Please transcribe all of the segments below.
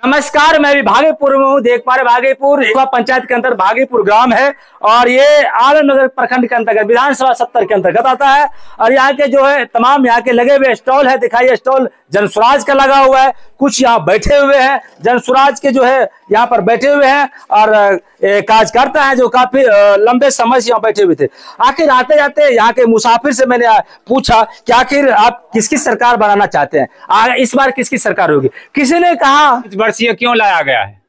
नमस्कार, मैं भी भागीपुर में हूँ। देख पा रहे भागीपुर पंचायत के अंदर भागीपुर ग्राम है और ये आलमनगर प्रखंड के अंतर्गत विधानसभा 70 के अंतर्गत आता है। और यहाँ के जो है तमाम यहाँ के लगे हुए स्टॉल है, दिखाइए स्टॉल जनसुराज का लगा हुआ है। कुछ यहाँ बैठे हुए हैं जनसुराज के जो है यहाँ पर बैठे हुए हैं और कार्यकर्ता है जो काफी लंबे समय से यहाँ बैठे हुए थे। आखिर आते जाते यहाँ के मुसाफिर से मैंने पूछा कि आखिर आप किसकी सरकार बनाना चाहते हैं, इस बार किसकी सरकार होगी। किसी ने कहा वर्षीय क्यों लाया गया है,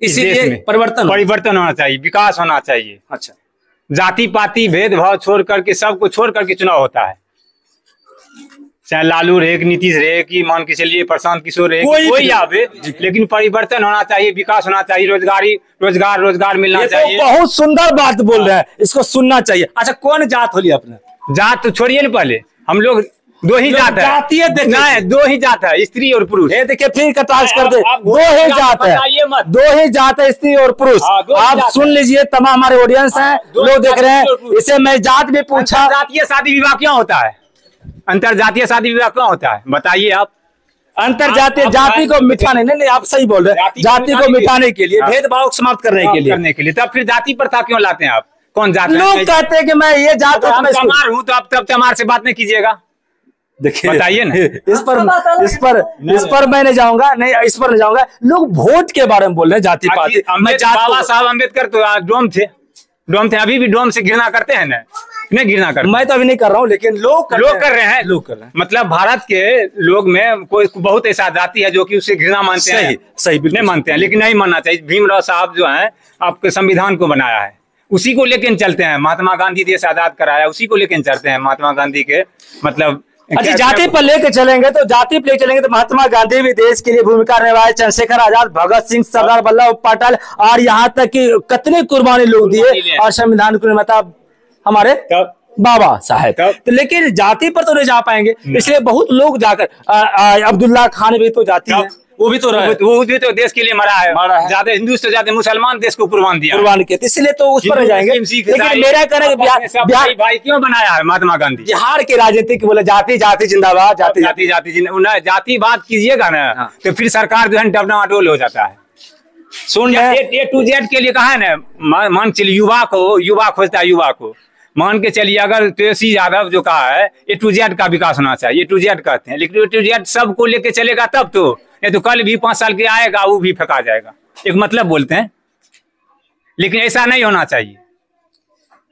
इसीलिए परिवर्तन होना चाहिए, विकास होना चाहिए। अच्छा, जाति पाति भेदभाव छोड़ करके सबको छोड़ करके चुनाव होता है, चाहे लालू रहे, नीतीश रहे, कि मान के चलिए प्रशांत किशोर रहे, कोई आवे, लेकिन परिवर्तन होना चाहिए, विकास होना चाहिए, रोजगार मिलना चाहिए। तो बहुत सुंदर बात बोल रहे हैं, इसको सुनना चाहिए। अच्छा, कौन जात होली अपने? जात तो छोड़िए ना, पहले हम लोग दो ही जात है, जातीय नहीं दो ही जात है, स्त्री और पुरुष। ये देखिए फिर कटाक्ष कर दे, दो ही जात है, दो ही जात है, स्त्री और पुरुष। आप सुन लीजिए, तमाम हमारे ऑडियंस हैं, लोग देख रहे हैं। इसे मैं जात भी पूछा, जातीय शादी विवाह क्यों होता है, अंतरजातीय शादी विवाह क्यों होता है, बताइए आप। अंतरजातीय जाति को मिटाने, नहीं आप सही बोल रहे हैं, जाति को मिटाने के लिए, भेदभाव को समाप्त करने के लिए। तब फिर जाति प्रथा क्यों लाते हैं आप? कौन जात? लोग कहते हैं कि मैं ये जात हूँ, तो आप तब चमार से बात नहीं कीजिएगा। देखिए बताइए ना, इस पर मैं नहीं जाऊंगा, नहीं इस पर नहीं जाऊंगा। लोग वोट के बारे में बोल रहे हैं, जाति पाति। बाबा साहब अम्बेडकर तो डोम थे, अभी भी डोम से घृणा करते हैं ना? नहीं घृणा करते, मैं तो अभी नहीं कर रहा हूँ, लेकिन लोग कर रहे हैं। मतलब भारत के लोग में कोई बहुत ऐसा जाति है जो कि उससे घृणा मानते हैं, सही नहीं मानते हैं, लेकिन नहीं मानना चाहिए। भीमराव साहब जो है आपके संविधान को बनाया है, उसी को लेकर चलते हैं। महात्मा गांधी देश आजाद कराया, उसी को लेकर चलते हैं, महात्मा गांधी के मतलब। अच्छा, जाति पर लेके चलेंगे तो महात्मा गांधी भी देश के लिए भूमिका निभाए, चंद्रशेखर आजाद, भगत सिंह, सरदार वल्लभ पटेल, और यहाँ तक कि कितने कुर्बानी लोग दिए और संविधान को निर्माता हमारे बाबा साहब। तो लेकिन जाति पर तो नहीं जा पाएंगे, इसलिए बहुत लोग जाकर अब्दुल्ला खान भी तो जाति है, वो भी तो देश के लिए मरा है। ज्यादा हिंदू से ज्यादा मुसलमान देश को कुर्बान किया, इसलिए तो उस पर जाएंगे। लेकिन मेरा कहना है बिहार भाई क्यों बनाया है महात्मा गांधी? बिहार की राजनीति की बोले जाति जिंदाबाद, जाति बात कीजिएगा ना तो फिर सरकार जो है डबनाडोल हो जाता है। सुन A to Z के लिए कहा है ना, मान चलिए युवा खोजता है, युवा को मान के चलिए। अगर तेजस्वी यादव जो कहा है A to Z का विकास होना चाहिए, A to Z कहते हैं, लेकिन A to Z सबको लेके चलेगा तब तो, ये तो कल भी 5 साल के आएगा वो भी फेंका जाएगा, एक मतलब बोलते हैं, लेकिन ऐसा नहीं होना चाहिए।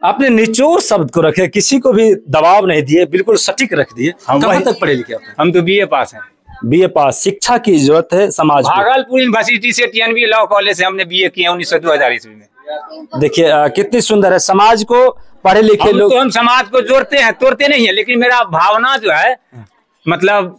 आपने निचोड़ शब्द को रखे, किसी को भी दबाव नहीं दिए, बिल्कुल सटीक रख दिए। कहाँ तक पढ़े लिखे आपने? हम तो BA पास हैं। BA पास। शिक्षा की जरूरत है समाज को। भागलपुर यूनिवर्सिटी से TNV लॉ कॉलेज से हमने BA किया 1900-2000 ईस्वी में। देखिए कितनी सुंदर है, समाज को पढ़े लिखे लोग। तो हम समाज को जोड़ते हैं, तोड़ते नहीं है, लेकिन मेरा भावना जो है मतलब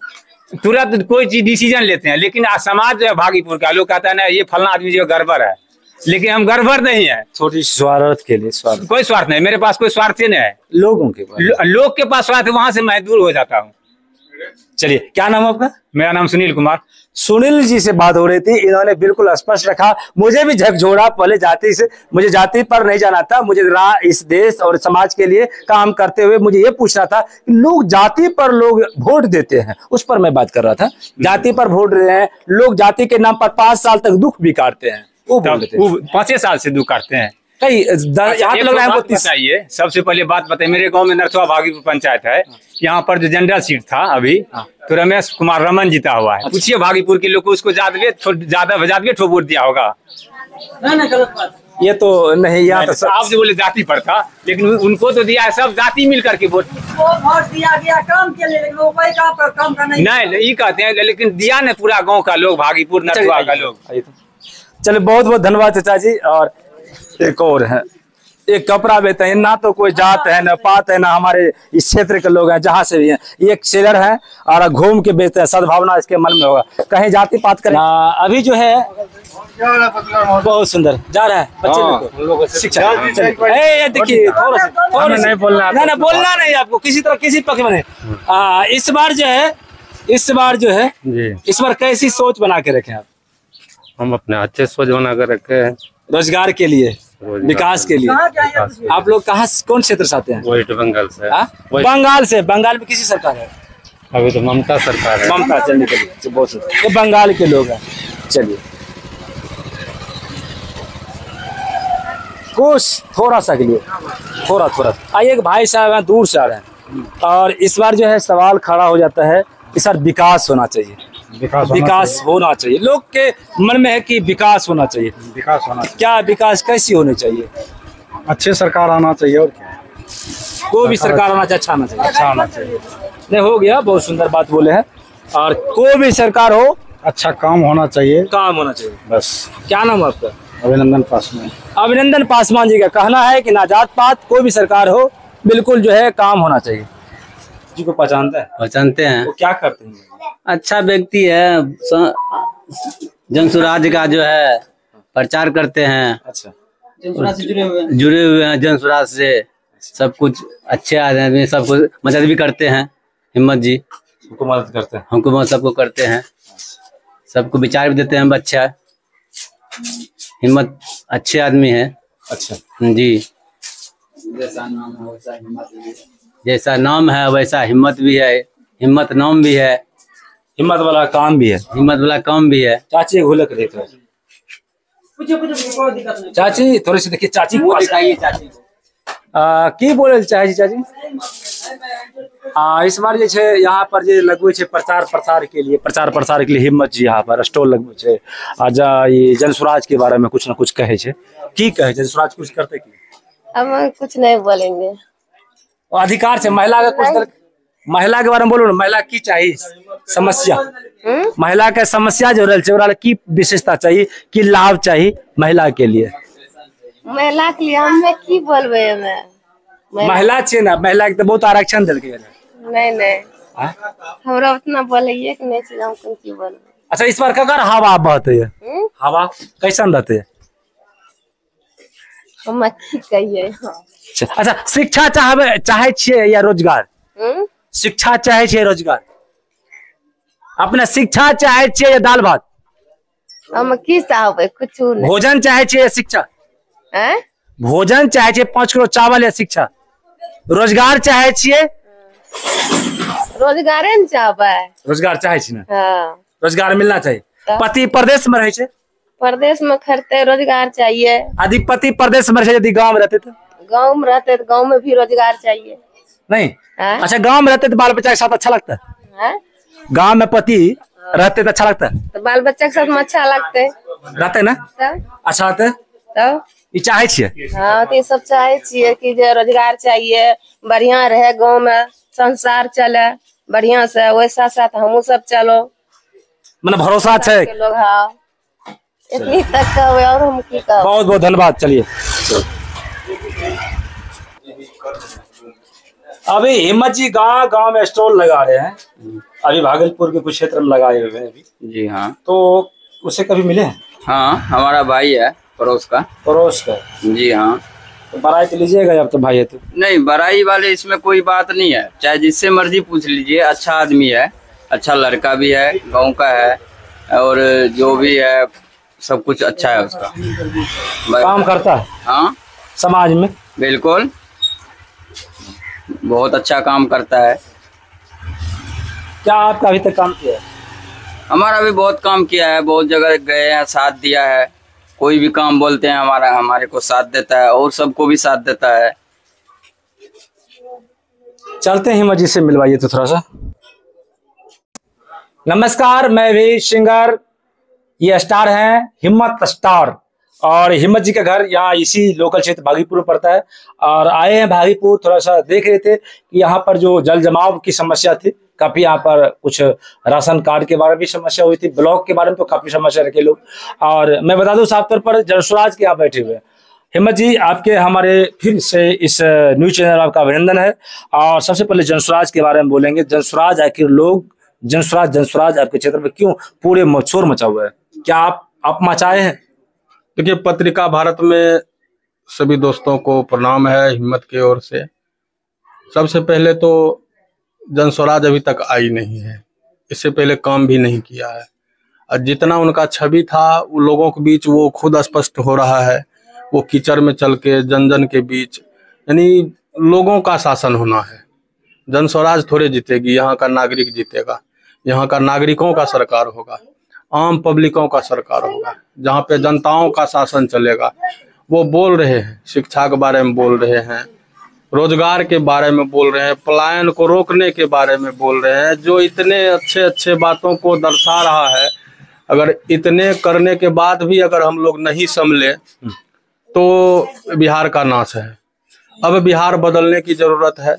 तुरंत कोई चीज डिसीजन लेते हैं, लेकिन समाज जो है भागीपुर का लोग कहता है ना ये फलना आदमी जो गड़बड़ है, लेकिन हम गड़बड़ नहीं है। छोटी स्वार्थ के लिए कोई स्वार्थ नहीं, मेरे पास कोई स्वार्थ नहीं है। लोगों के पास लोग के पास स्वार्थ है, वहां से मैं दूर हो जाता हूँ। चलिए, क्या नाम आपका? मेरा नाम सुनील कुमार। सुनील जी से बात हो रही थी, इन्होंने बिल्कुल स्पष्ट रखा। मुझे भी झकझोरा पहले जाति से, मुझे जाति पर नहीं जाना था, मुझे इस देश और समाज के लिए काम करते हुए मुझे ये पूछना था कि लोग जाति पर लोग वोट देते हैं, उस पर मैं बात कर रहा था। जाति पर वोट दे रहे हैं लोग, जाति के नाम पर 5 साल तक दुख भी काटते हैं, वो 5 साल से दुख काटते हैं। बताइए, सबसे पहले बात बताइए, मेरे गांव में नरसुआ भागीपुर पंचायत है, यहाँ पर जो जनरल सीट था अभी तो रमेश कुमार रमन जीता हुआ है। पूछिए भागीपुर के लोग को, उसको ज्यादा वोट दिया होगा। ये तो नहीं, यहाँ तो आप जो बोले जाति पर था, लेकिन उनको तो दिया है, सब जाति मिलकर के वोट दिया गया काम के लिए, काम का नहीं कहते हैं, लेकिन दिया न पूरा गाँव का लोग, भागीपुर नरसुआ का लोग। चलिए, बहुत बहुत धन्यवाद चाचा जी। और एक और है, एक कपड़ा बेचते हैं, ना तो कोई जात है ना पात है, ना हमारे इस क्षेत्र के लोग हैं, जहाँ से भी हैं। एक सेलर है और घूम के बेचते हैं, सद्भावना इसके मन में होगा, कहीं जाति पात करें। अभी जो है बहुत सुंदर जा रहा है बच्चे लोग शिक्षा। देखिए थोड़ा नहीं बोलना, ना बोलना नहीं आपको, किसी तरह किसी पक्ष में नहीं। इस बार जो है इस बार कैसी सोच बना के रखे आप? हम अपने अच्छे सोच बना कर रखे हैं, रोजगार के लिए, विकास के लिए। आप लोग कहाँ, कौन क्षेत्र से आते हैं? वेस्ट बंगाल से। बंगाल में किसी सरकार है? अभी तो ममता सरकार है। ममता चलने के लिए बहुत ये बंगाल के लोग हैं। चलिए, कुछ थोड़ा सा के लिए, थोड़ा आइए। एक भाई साहब हैं दूर से आ रहे हैं और इस बार जो है सवाल खड़ा हो जाता है कि सर विकास होना चाहिए, विकास होना चाहिए। लोग के मन में है कि विकास होना चाहिए, विकास होना चाहिए। क्या विकास कैसी होनी चाहिए? अच्छे सरकार आना चाहिए और क्या, कोई भी सरकार आना चाहिए, अच्छा आना चाहिए। अच्छा आना चाहिए। नहीं, हो गया, बहुत सुंदर बात बोले हैं। और कोई भी सरकार हो, अच्छा काम होना चाहिए, काम होना चाहिए बस। क्या नाम है आपका? अभिनंदन पासवान। अभिनंदन पासवान जी का कहना है कि ना जात पात कोई भी सरकार हो, बिल्कुल जो है काम होना चाहिए। जी को पहचानते हैं? पहचानते हैं। वो क्या करते हैं? अच्छा व्यक्ति है, जन स्वराज का जो है प्रचार करते हैं। अच्छा, जुड़े हुए हैं जन स्वराज से, सब कुछ अच्छे आदमी, सब कुछ मदद भी करते हैं। हिम्मत जी हमको मदद करते हैं, हमको सबको करते हैं, सबको विचार भी देते हैं। अच्छा हिम्मत अच्छे आदमी है। अच्छा जी, जैसा नाम है वैसा हिम्मत भी है, हिम्मत नाम भी है, हिम्मत वाला काम भी है, हिम्मत वाला काम भी है। चाची घुलक देख रहे चाची, थोड़ी सी देखिए चाची को की बोले चाहे जी चाची। इस बार जे यहाँ पर जे लगवे छे प्रचार प्रसार के लिए हिम्मत जी यहाँ पर स्टॉल लगवे छे। आज ये जन स्वराज के बारे में कुछ ना कुछ कहे छे, की कहे जन स्वराज कुछ करते की? हम कुछ नहीं बोलेंगे। अधिकार से महिला का कुछ महिला के बारे में बोलो ना, महिला की चाहिए समस्या, महिला के समस्या जो रहा की विशेषता चाहिए, की लाभ चाहिए महिला के लिए? महिला के लिए हमें की बोलबे हमें? महिला चाहिए ना, महिला के तो बहुत आरक्षण दिल के नहीं हमरा उतना बोलिए कि नहीं चाहिए, हम की बोलबे। अच्छा, इस बार ककर हवा बहते है? हवा कैसन रहते है? हम की कहिए। अच्छा, शिक्षा चाहे छिए या रोजगार? शिक्षा चाहे छिए रोजगार? अपने शिक्षा चाहे छिए या दाल भात? हम की चाहबे? कुछ नहीं। भोजन चाहे छिए या शिक्षा? भोजन चाहे छिए 5 किलो चावल या शिक्षा? रोजगार चाहे छिए? रोजगारे न चाहबे। रोजगार चाहे छी ना? हाँ। रोजगार मिलना चाहिए। पति प्रदेश में रहे छे? प्रदेश में खरते रोजगार चाहिए। यदि पति प्रदेश में रहे, यदि गाँव में रहते तो? गाँव में रहते तो गाँव में भी रोजगार चाहिए। नहीं? अच्छा, गाँव में रहते तो बाल बच्चा के साथ अच्छा लगता है? गाँव में पति रहते तो अच्छा लगता है? तो बाल बच्चा के साथ में अच्छा लगते रहते ना? अच्छा लगते तब ये चाहे छिए? हाँ, तो ये सब चाहे छिए कि जो रोजगार चाहिए, बढ़िया रहे, गाँव में संसार चले बढ़िया से, वैसा साथ हमू सब चलो। मतलब भरोसा है लोग। हाँ, इतनी तक का और हम की का। बहुत बहुत धन्यवाद। चलिए, अभी हिम्मत जी गांव में स्टॉल लगा रहे हैं, अभी भागलपुर के कुछ क्षेत्र में लगाए हुए हैं अभी। जी हाँ। तो उससे कभी मिले हैं? हाँ, हमारा भाई है पड़ोस का। जी हाँ। तो बड़ाई तो लीजिएगा जब तो भाई है तो। नहीं, बड़ाई वाले इसमें कोई बात नहीं है, चाहे जिससे मर्जी पूछ लीजिए। अच्छा आदमी है, अच्छा लड़का भी है, गांव का है, और जो भी है सब कुछ अच्छा है उसका। काम करता है? हाँ, समाज में बिल्कुल बहुत अच्छा काम करता है। क्या आपका अभी तक काम किया है? हमारा भी बहुत काम किया है, बहुत जगह गए हैं, साथ दिया है। कोई भी काम बोलते हैं हमारे को साथ देता है, और सबको भी साथ देता है। चलते हैं हिम्मत जी से मिलवाइए तो थोड़ा सा। नमस्कार, मैं भी सिंगर, ये स्टार हैं हिम्मत स्टार, और हिम्मत जी का घर यहाँ इसी लोकल क्षेत्र भागीपुर में पड़ता है। और आए हैं भागीपुर, थोड़ा सा देख रहे थे कि यहाँ पर जो जल जमाव की समस्या थी, काफी यहाँ पर कुछ राशन कार्ड के बारे में भी समस्या हुई थी, ब्लॉक के बारे में तो काफी समस्या रखे लोग। और मैं बता दूं साफ तौर पर जन स्वराज के यहाँ बैठे हुए हैं। हिम्मत जी, आपके हमारे फिर से इस न्यूज चैनल आपका अभिनंदन है। और सबसे पहले जन स्वराज के बारे में बोलेंगे। जन स्वराज आखिर लोग जन स्वराज आपके क्षेत्र में क्यों पूरे शोर मचा हुआ है? क्या आप मचाए हैं? देखिए, पत्रिका भारत में सभी दोस्तों को प्रणाम है हिम्मत की ओर से। सबसे पहले तो जन स्वराज अभी तक आई नहीं है, इससे पहले काम भी नहीं किया है, और जितना उनका छवि था वो लोगों के बीच वो खुद स्पष्ट हो रहा है। वो कीचड़ में चल के जन के बीच, यानी लोगों का शासन होना है। जन स्वराज थोड़े जीतेगी, यहाँ का नागरिक जीतेगा। यहाँ का नागरिकों का सरकार होगा, आम पब्लिकों का सरकार होगा, जहाँ पे जनताओं का शासन चलेगा, वो बोल रहे हैं, शिक्षा के बारे में बोल रहे हैं, रोजगार के बारे में बोल रहे हैं, पलायन को रोकने के बारे में बोल रहे हैं, जो इतने अच्छे अच्छे बातों को दर्शा रहा है। अगर इतने करने के बाद भी अगर हम लोग नहीं संभले तो बिहार का नाश है। अब बिहार बदलने की जरूरत है।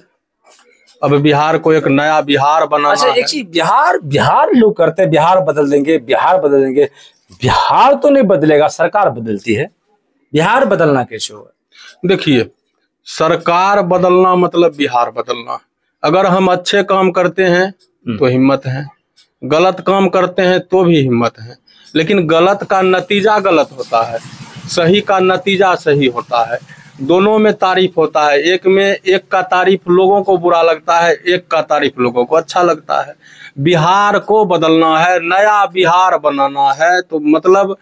अब बिहार को एक नया बिहार बनाना अच्छा, है। एक चीज, बिहार लोग करते हैं बिहार बदल देंगे, बिहार बदल देंगे। बिहार तो नहीं बदलेगा, सरकार बदलती है। बिहार बदलना कैसे होगा? देखिए, सरकार बदलना मतलब बिहार बदलना। अगर हम अच्छे काम करते हैं तो हिम्मत है, गलत काम करते हैं तो भी हिम्मत है, लेकिन गलत का नतीजा गलत होता है, सही का नतीजा सही होता है। दोनों में तारीफ होता है। एक का तारीफ लोगों को बुरा लगता है, एक का तारीफ लोगों को अच्छा लगता है। बिहार को बदलना है, नया बिहार बनाना है, तो मतलब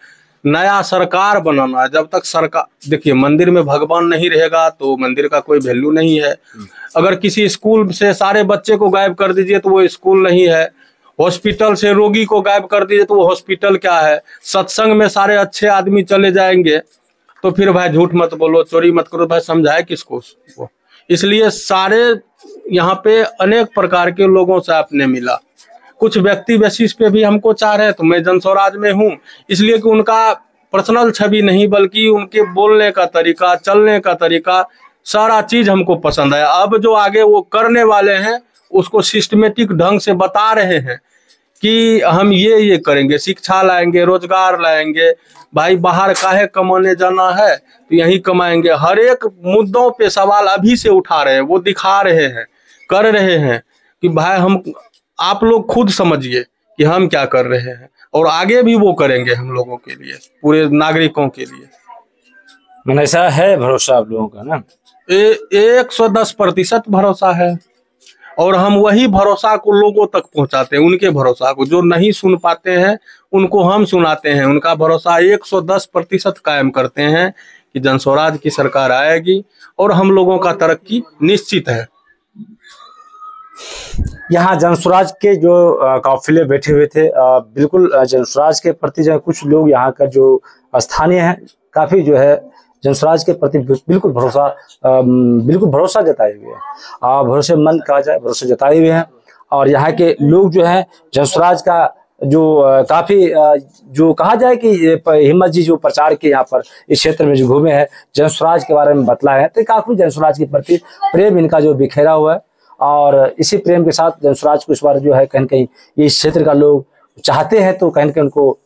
नया सरकार बनाना है। जब तक सरकार, देखिए, मंदिर में भगवान नहीं रहेगा तो मंदिर का कोई वैल्यू नहीं है। अगर किसी स्कूल से सारे बच्चे को गायब कर दीजिए तो वो स्कूल नहीं है। हॉस्पिटल से रोगी को गायब कर दीजिए तो वो हॉस्पिटल क्या है। सत्संग में सारे अच्छे आदमी चले जाएंगे तो फिर भाई झूठ मत बोलो, चोरी मत करो, भाई समझाए किसको? इसलिए सारे यहाँ पे अनेक प्रकार के लोगों से आपने मिला। कुछ व्यक्ति बेसिस पे भी हमको चाह रहे हैं, तो मैं जनस्वराज में हूँ इसलिए कि उनका पर्सनल छवि नहीं बल्कि उनके बोलने का तरीका, चलने का तरीका, सारा चीज हमको पसंद है। अब जो आगे वो करने वाले हैं उसको सिस्टमेटिक ढंग से बता रहे हैं कि हम ये करेंगे, शिक्षा लाएंगे, रोजगार लाएंगे। भाई बाहर काहे कमाने जाना है, तो यहीं कमाएंगे। हर एक मुद्दों पे सवाल अभी से उठा रहे हैं, वो दिखा रहे हैं, कर रहे हैं कि भाई हम, आप लोग खुद समझिए कि हम क्या कर रहे हैं, और आगे भी वो करेंगे हम लोगों के लिए, पूरे नागरिकों के लिए। मैंने ऐसा है भरोसा आप लोगों का ना? 110% भरोसा है, और हम वही भरोसा को लोगों तक पहुंचाते हैं। उनके भरोसा को जो नहीं सुन पाते हैं उनको हम सुनाते हैं। उनका भरोसा 110% कायम करते हैं कि जनस्वराज की सरकार आएगी और हम लोगों का तरक्की निश्चित है। यहाँ जनस्वराज के जो काफिले बैठे हुए थे, बिल्कुल जनस्वराज के प्रति जो कुछ लोग यहाँ का जो स्थानीय हैं काफी जो है जनस्वराज के प्रति बिल्कुल भरोसा जताए हुए हैं। भरोसेमंद कहा जाए, भरोसा जताए हुए हैं। और यहाँ के लोग जो है जनस्वराज का जो काफी जो कहा जाए कि हिम्मत जी जो प्रचार के यहाँ पर इस क्षेत्र में जो घूमे हैं, जनस्वराज के बारे में बतलाए हैं, तो काफी जनस्वराज के प्रति प्रेम इनका जो बिखेरा हुआ है। और इसी प्रेम के साथ जनस्वराज को इस बार जो है कहीं कहीं इस क्षेत्र का लोग चाहते हैं, तो कहीं कहीं उनको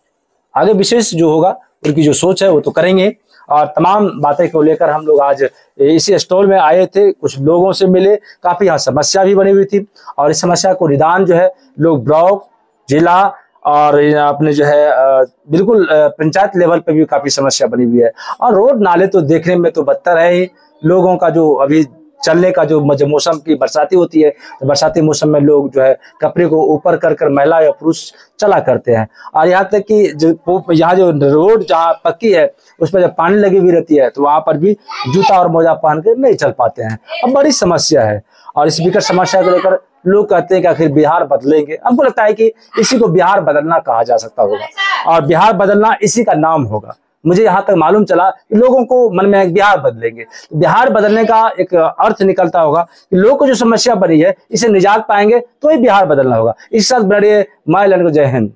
आगे विशेष जो होगा उनकी जो सोच है वो तो करेंगे। और तमाम बातें को लेकर हम लोग आज इसी स्टॉल में आए थे, कुछ लोगों से मिले, काफी यहाँ समस्या भी बनी हुई थी। और इस समस्या को निदान जो है लोग ब्लॉक, जिला और अपने जो है बिल्कुल पंचायत लेवल पे भी काफी समस्या बनी हुई है। और रोड नाले तो देखने में तो बदतर है ही। लोगों का जो अभी चलने का जो मौसम की बरसाती होती है, तो बरसाती मौसम में लोग जो है कपड़े को ऊपर कर महिला या पुरुष चला करते हैं। और यहाँ तक कि यहाँ जो रोड जहाँ पक्की है उस पर जब पानी लगी हुई रहती है तो वहां पर भी जूता और मोजा पहन के नहीं चल पाते हैं। अब बड़ी समस्या है। और इस विकट समस्या को लेकर लोग कहते हैं कि आखिर बिहार बदलेंगे। हमको लगता है कि इसी को बिहार बदलना कहा जा सकता होगा, और बिहार बदलना इसी का नाम होगा। मुझे यहाँ तक मालूम चला कि लोगों को मन में बिहार बदलेंगे, तो बिहार बदलने का एक अर्थ निकलता होगा कि लोग को जो समस्या बनी है इसे निजात पाएंगे तो ही बिहार बदलना होगा। इस साथ बड़े माय लैंड को जय हिंद।